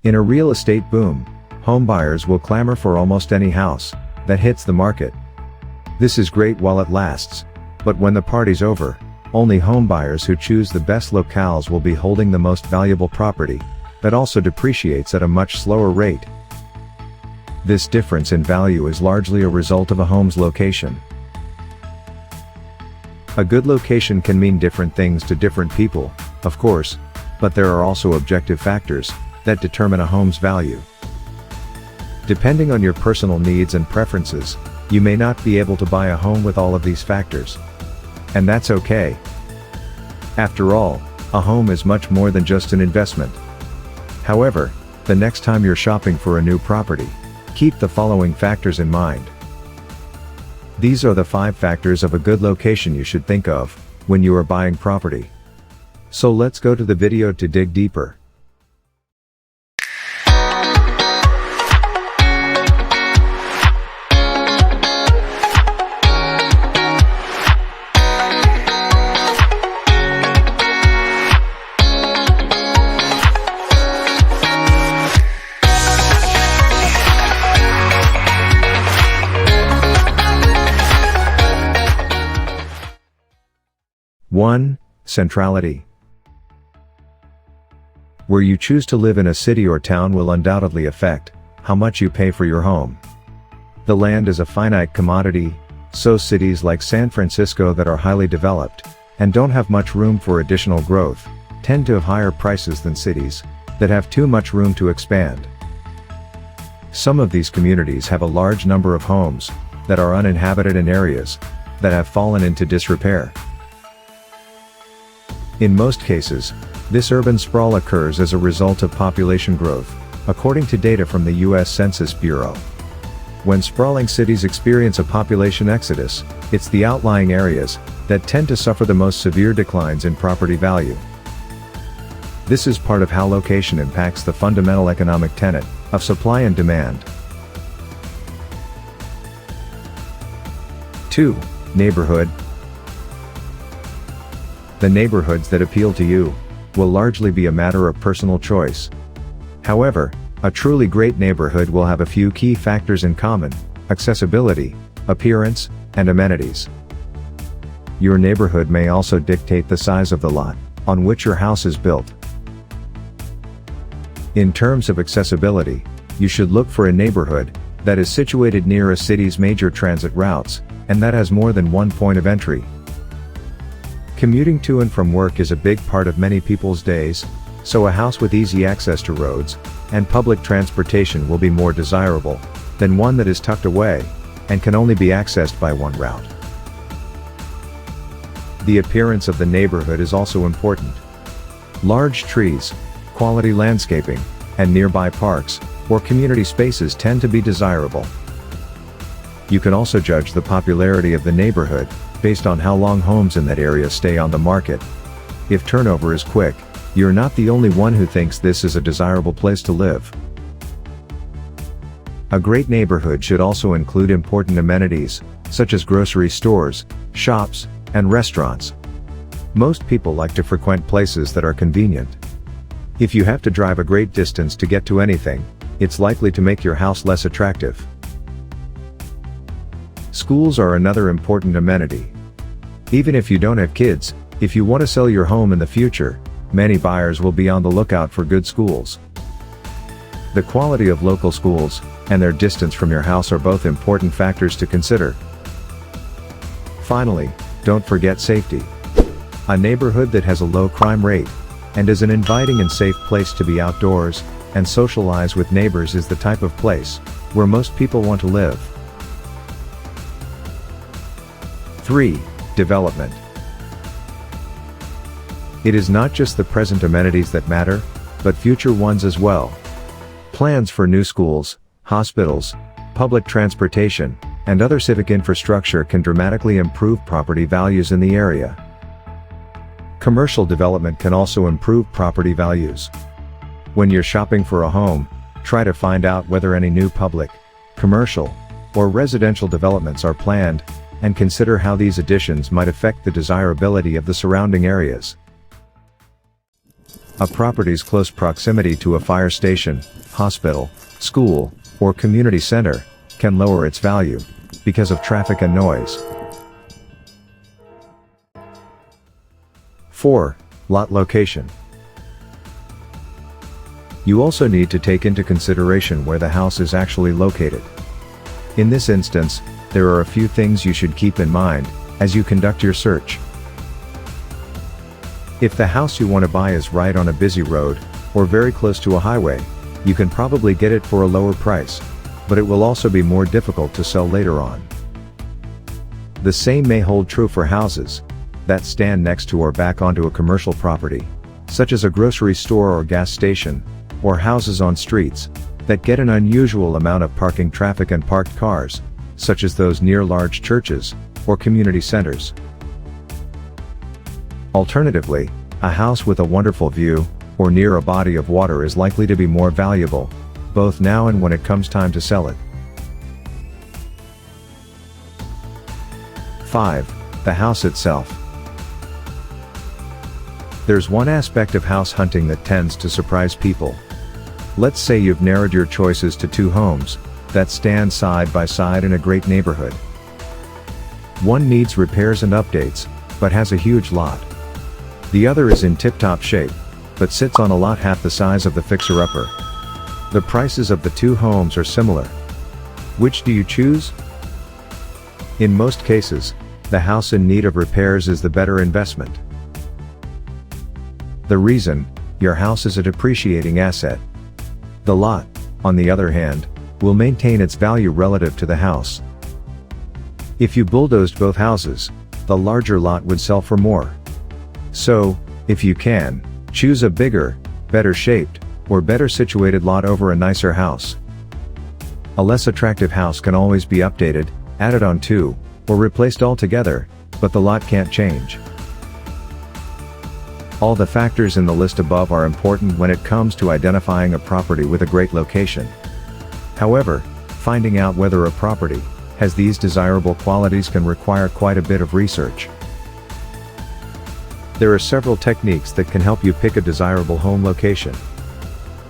In a real estate boom, home buyers will clamor for almost any house that hits the market. This is great while it lasts, but when the party's over, only home buyers who choose the best locales will be holding the most valuable property, that also depreciates at a much slower rate. This difference in value is largely a result of a home's location. A good location can mean different things to different people, of course, but there are also objective factors that determine a home's value. Depending on your personal needs and preferences, you may not be able to buy a home with all of these factors. And that's okay. After all, a home is much more than just an investment. However, the next time you're shopping for a new property, keep the following factors in mind. These are the 5 factors of a good location you should think of when you are buying property. So let's go to the video to dig deeper. One, centrality. Where you choose to live in a city or town will undoubtedly affect how much you pay for your home. The land is a finite commodity, so cities like San Francisco that are highly developed and don't have much room for additional growth tend to have higher prices than cities that have too much room to expand. Some of these communities have a large number of homes that are uninhabited in areas that have fallen into disrepair. In most cases, this urban sprawl occurs as a result of population growth, according to data from the U.S. Census Bureau. When sprawling cities experience a population exodus, it's the outlying areas that tend to suffer the most severe declines in property value. This is part of how location impacts the fundamental economic tenet of supply and demand. 2. Neighborhood. The neighborhoods that appeal to you will largely be a matter of personal choice. However, a truly great neighborhood will have a few key factors in common: accessibility, appearance, and amenities. Your neighborhood may also dictate the size of the lot on which your house is built. In terms of accessibility, you should look for a neighborhood that is situated near a city's major transit routes, and that has more than one point of entry. Commuting to and from work is a big part of many people's days, so a house with easy access to roads and public transportation will be more desirable than one that is tucked away and can only be accessed by one route. The appearance of the neighborhood is also important. Large trees, quality landscaping, and nearby parks or community spaces tend to be desirable. You can also judge the popularity of the neighborhood based on how long homes in that area stay on the market. If turnover is quick, you're not the only one who thinks this is a desirable place to live. A great neighborhood should also include important amenities, such as grocery stores, shops, and restaurants. Most people like to frequent places that are convenient. If you have to drive a great distance to get to anything, it's likely to make your house less attractive. Schools are another important amenity. Even if you don't have kids, if you want to sell your home in the future, many buyers will be on the lookout for good schools. The quality of local schools and their distance from your house are both important factors to consider. Finally, don't forget safety. A neighborhood that has a low crime rate and is an inviting and safe place to be outdoors and socialize with neighbors is the type of place where most people want to live. 3. Development. It is not just the present amenities that matter, but future ones as well. Plans for new schools, hospitals, public transportation, and other civic infrastructure can dramatically improve property values in the area. Commercial development can also improve property values. When you're shopping for a home, try to find out whether any new public, commercial, or residential developments are planned, and consider how these additions might affect the desirability of the surrounding areas. A property's close proximity to a fire station, hospital, school, or community center can lower its value because of traffic and noise. 4. Lot location. You also need to take into consideration where the house is actually located. In this instance, there are a few things you should keep in mind as you conduct your search. If the house you want to buy is right on a busy road, or very close to a highway, you can probably get it for a lower price, but it will also be more difficult to sell later on. The same may hold true for houses that stand next to or back onto a commercial property, such as a grocery store or gas station, or houses on streets that get an unusual amount of parking traffic and parked cars, such as those near large churches or community centers. Alternatively, a house with a wonderful view, or near a body of water is likely to be more valuable, both now and when it comes time to sell it. 5. The house itself. There's one aspect of house hunting that tends to surprise people. Let's say you've narrowed your choices to 2 homes that stand side by side in a great neighborhood. One needs repairs and updates, but has a huge lot. The other is in tip-top shape, but sits on a lot half the size of the fixer-upper. The prices of the 2 homes are similar. Which do you choose? In most cases, the house in need of repairs is the better investment. The reason: your house is a depreciating asset. The lot, on the other hand, will maintain its value relative to the house. If you bulldozed both houses, the larger lot would sell for more. So, if you can, choose a bigger, better shaped, or better situated lot over a nicer house. A less attractive house can always be updated, added on to, or replaced altogether, but the lot can't change. All the factors in the list above are important when it comes to identifying a property with a great location. However, finding out whether a property has these desirable qualities can require quite a bit of research. There are several techniques that can help you pick a desirable home location.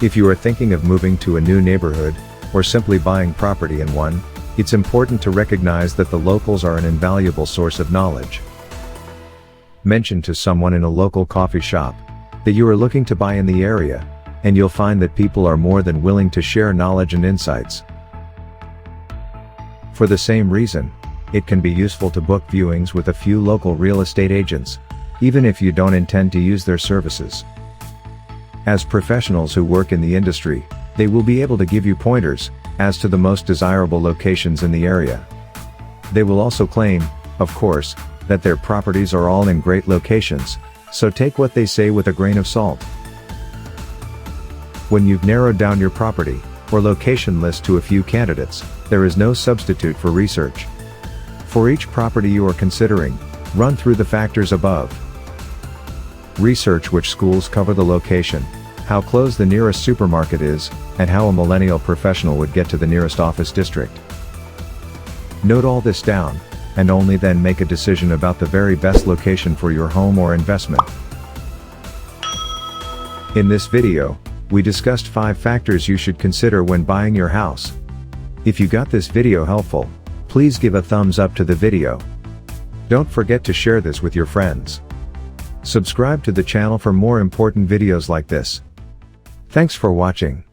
If you are thinking of moving to a new neighborhood, or simply buying property in one, it's important to recognize that the locals are an invaluable source of knowledge. Mention to someone in a local coffee shop that you are looking to buy in the area, and you'll find that people are more than willing to share knowledge and insights. For the same reason, it can be useful to book viewings with a few local real estate agents, even if you don't intend to use their services. As professionals who work in the industry, they will be able to give you pointers as to the most desirable locations in the area. They will also claim, of course, that their properties are all in great locations, so take what they say with a grain of salt. When you've narrowed down your property or location list to a few candidates, there is no substitute for research. For each property you are considering, run through the factors above. Research which schools cover the location, how close the nearest supermarket is, and how a millennial professional would get to the nearest office district. Note all this down, and only then make a decision about the very best location for your home or investment. In this video, we discussed 5 factors you should consider when buying your house. If you got this video helpful, please give a thumbs up to the video. Don't forget to share this with your friends. Subscribe to the channel for more important videos like this. Thanks for watching.